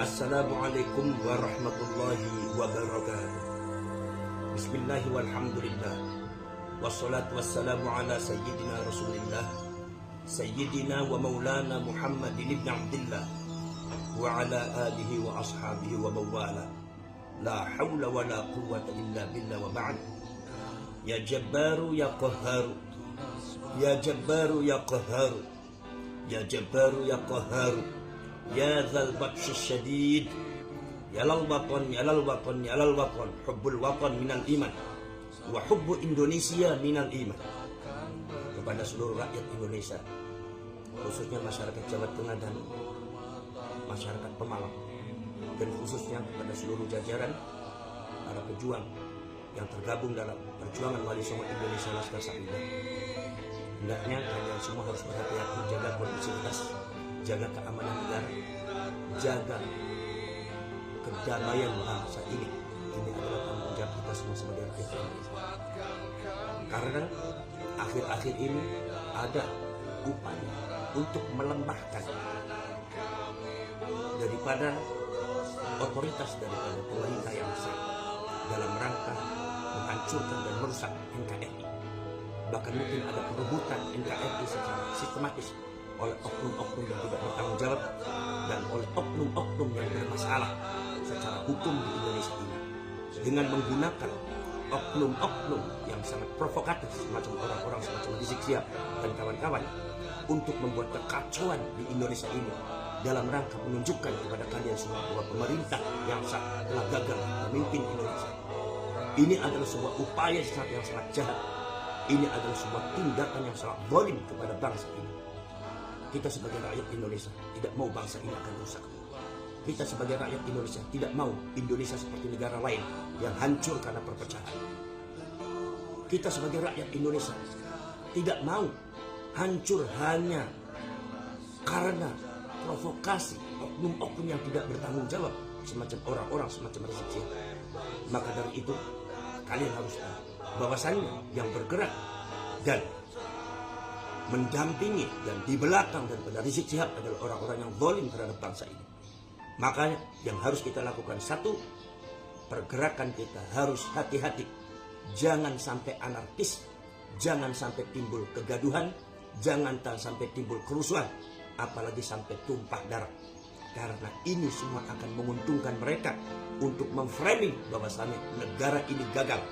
Assalamualaikum warahmatullahi wabarakatuh. Bismillah walhamdulillah. Wassalatu wassalamu ala sayyidina Rasulillah Sayyidina wa maulana Muhammadin ibn Abdillah wa ala alihi wa ashabihi wa mawala. La hawla wa la quwwata illa billah wa ba'd. Ya Jabbaru ya Qahharu, Ya Jabbaru ya Qahharu, Ya Jabbaru ya Qahharu, Ya Dzal Batshi Syadid, Ya lal watan, Ya lal watan, Ya lal watan, hubbul watan minal iman, wa hubbu Indonesia minal iman. Kepada seluruh rakyat Indonesia, khususnya masyarakat Jawa Tengah dan masyarakat Pemalang, dan khususnya kepada seluruh jajaran para pejuang yang tergabung dalam perjuangan Wali Songo Indonesia Laskar Sapindah. Hendaknya kalian semua harus berhati-hati, jaga kondisivitas, jaga keamanan negara, jaga kedamaian bangsa ini. Ini adalah tanggung jawab kita semua sebagai rakyat Indonesia. Karena akhir-akhir ini ada upaya untuk melemahkan daripada otoritas daripada pemerintah yang sah dalam rangka menghancurkan dan merusak NKRI. Bahkan mungkin ada perebutan NKRI secara sistematis oleh oknum-oknum yang tidak bertanggung jawab dan oleh oknum-oknum yang bermasalah secara hukum di Indonesia ini, dengan menggunakan oknum-oknum yang sangat provokatif semacam orang-orang semacam Rizik Syihab dan kawan-kawan untuk membuat kekacauan di Indonesia ini dalam rangka menunjukkan kepada kalian semua bahwa pemerintah yang sah telah gagal memimpin Indonesia. Ini adalah sebuah upaya yang sangat jahat. Ini adalah sebuah tindakan yang sangat zalim kepada bangsa ini. Kita sebagai rakyat Indonesia tidak mau bangsa ini akan rusak. Kita sebagai rakyat Indonesia tidak mau Indonesia seperti negara lain yang hancur karena perpecahan. Kita sebagai rakyat Indonesia tidak mau hancur hanya karena provokasi oknum-oknum yang tidak bertanggung jawab semacam orang-orang semacam Rizik Syihab. Maka dari itu kalian harus tahu bahwasannya yang bergerak dan mendampingi dan di belakang daripada Rizik Syihab adalah orang-orang yang zalim terhadap bangsa ini. Makanya yang harus kita lakukan, satu, pergerakan kita harus hati-hati. Jangan sampai anarkis, jangan sampai timbul kegaduhan, jangan sampai timbul kerusuhan, apalagi sampai tumpah darah. Karena ini semua akan menguntungkan mereka untuk memframing bahwasannya negara ini gagal,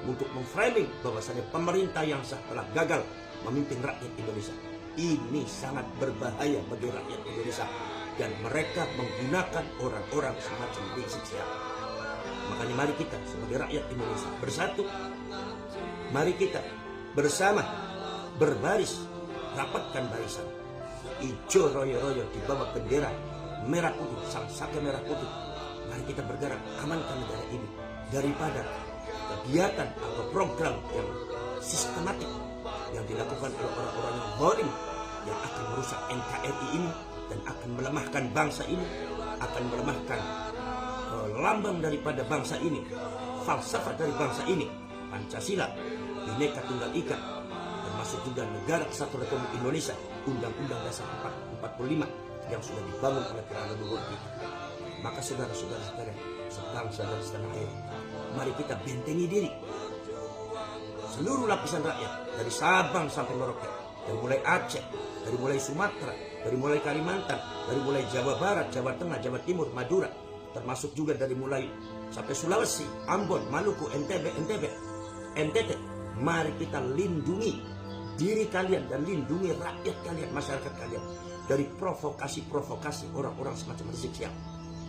untuk memframing bahwasannya pemerintah yang sah telah gagal memimpin rakyat Indonesia. Ini sangat berbahaya bagi rakyat Indonesia, dan mereka menggunakan orang-orang semacam Rizik Syihab. Makanya mari kita sebagai rakyat Indonesia bersatu, mari kita bersama berbaris, rapatkan barisan, hijau royo-royo di bawah bendera merah putih, sang saka merah putih. Mari kita bergerak, amankan negara ini daripada kegiatan atau program yang sistematik yang dilakukan oleh orang-orang yang zalim, yang akan merusak NKRI ini dan akan melemahkan bangsa ini, akan melemahkan lambang daripada bangsa ini, falsafah dari bangsa ini, Pancasila, Bhinneka Tunggal Ika, termasuk juga Negara Kesatuan Republik Indonesia, Undang-Undang Dasar 45 yang sudah dibangun oleh para leluhur kita. Maka saudara-saudara sekalian, sebangsa dan setanah air, mari kita bentengi diri. Seluruh lapisan rakyat, dari Sabang sampai Merauke, dari mulai Aceh, dari mulai Sumatera, dari mulai Kalimantan, dari mulai Jawa Barat, Jawa Tengah, Jawa Timur, Madura, termasuk juga dari mulai sampai Sulawesi, Ambon, Maluku, NTT. Mari kita lindungi diri kalian dan lindungi rakyat kalian, masyarakat kalian dari provokasi-provokasi orang-orang semacam Rizik Syihab.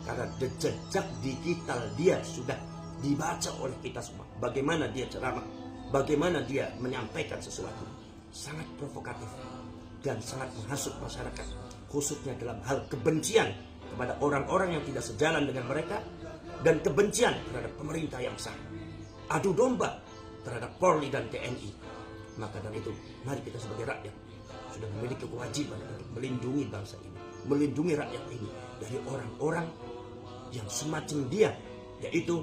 Karena jejak digital dia sudah dibaca oleh kita semua. Bagaimana dia ceramah, bagaimana dia menyampaikan sesuatu, sangat provokatif dan sangat menghasut masyarakat, khususnya dalam hal kebencian kepada orang-orang yang tidak sejalan dengan mereka dan kebencian terhadap pemerintah yang sah, adu domba terhadap Polri dan TNI. Maka dari itu, mari kita sebagai rakyat sudah memiliki kewajiban untuk melindungi bangsa ini, melindungi rakyat ini dari orang-orang yang semacam dia, yaitu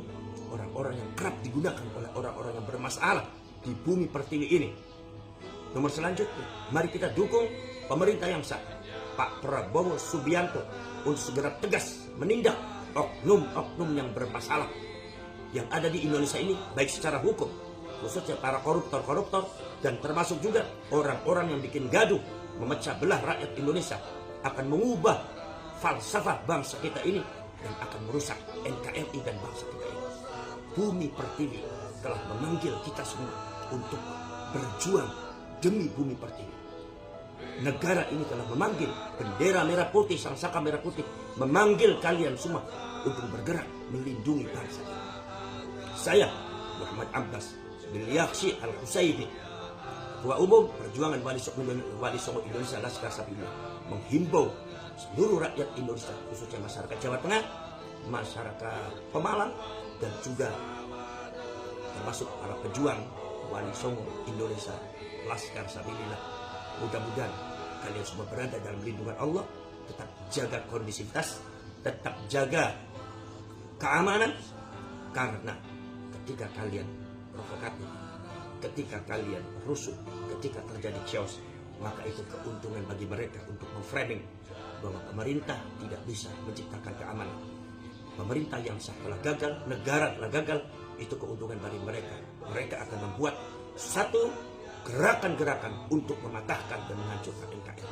orang-orang yang kerap digunakan oleh orang-orang yang bermasalah di bumi pertiwi ini. Nomor selanjutnya, mari kita dukung pemerintah yang sah, Pak Prabowo Subianto untuk segera tegas menindak oknum-oknum yang bermasalah yang ada di Indonesia ini, baik secara hukum, khususnya para koruptor-koruptor, dan termasuk juga orang-orang yang bikin gaduh, memecah belah rakyat Indonesia, akan mengubah falsafah bangsa kita ini dan akan merusak NKRI dan bangsa kita ini. Bumi Pertiwi telah memanggil kita semua untuk berjuang demi Bumi Pertiwi. Negara ini telah memanggil, bendera merah putih, sangsaka merah putih, memanggil kalian semua untuk bergerak melindungi bangsa kita. Saya, Muhammad Abbas bin Yaksi Al-Husaidi, Ketua Umum Perjuangan Wali Songo Indonesia Laskar Sabilullah, menghimbau seluruh rakyat Indonesia, khususnya masyarakat Jawa Tengah, masyarakat Pemalang, dan juga termasuk para pejuang Wali Songo Indonesia Laskar Sabilullah. Mudah-mudahan kalian semua berada dalam lindungan Allah, tetap jaga kondisivitas, tetap jaga keamanan, karena ketika kalian provokatif, ketika kalian rusuh, ketika terjadi chaos, maka itu keuntungan bagi mereka untuk memframing bahwa pemerintah tidak bisa menciptakan keamanan. Pemerintah yang sah telah gagal, negara telah gagal, itu keuntungan bagi mereka. Mereka akan membuat satu gerakan-gerakan untuk mematahkan dan menghancurkan NKRI.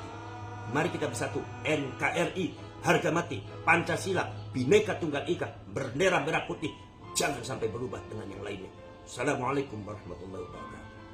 Mari kita bersatu, NKRI, harga mati, Pancasila, Bhinneka Tunggal Ika, bendera merah putih, jangan sampai berubah dengan yang lainnya. Assalamualaikum warahmatullahi wabarakatuh.